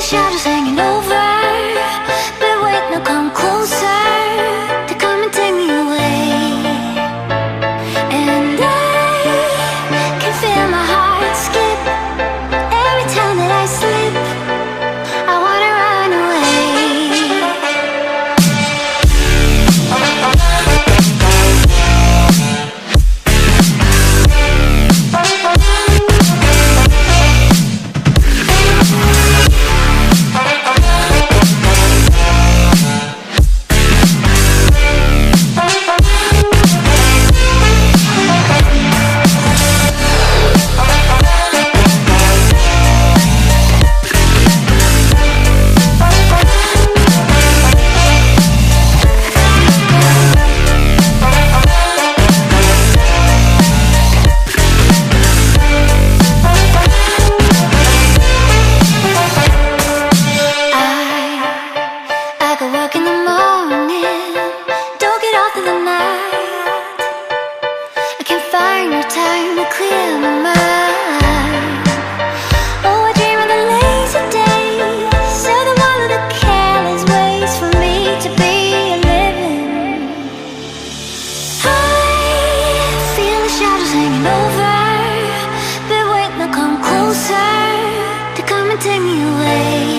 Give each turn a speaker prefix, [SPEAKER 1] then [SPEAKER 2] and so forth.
[SPEAKER 1] shadows hanging over. But wait, now come closer. To come and take me away. And I can feel my heart skip every time that I slip. I wanna run away. I could work in the morning, don't get off in the night. I can't find no time to clear my mind. Oh, I dream of the lazy days, of the all of the careless ways for me to be a living. I feel the shadows hanging over, but wait, now come closer to come and take me away.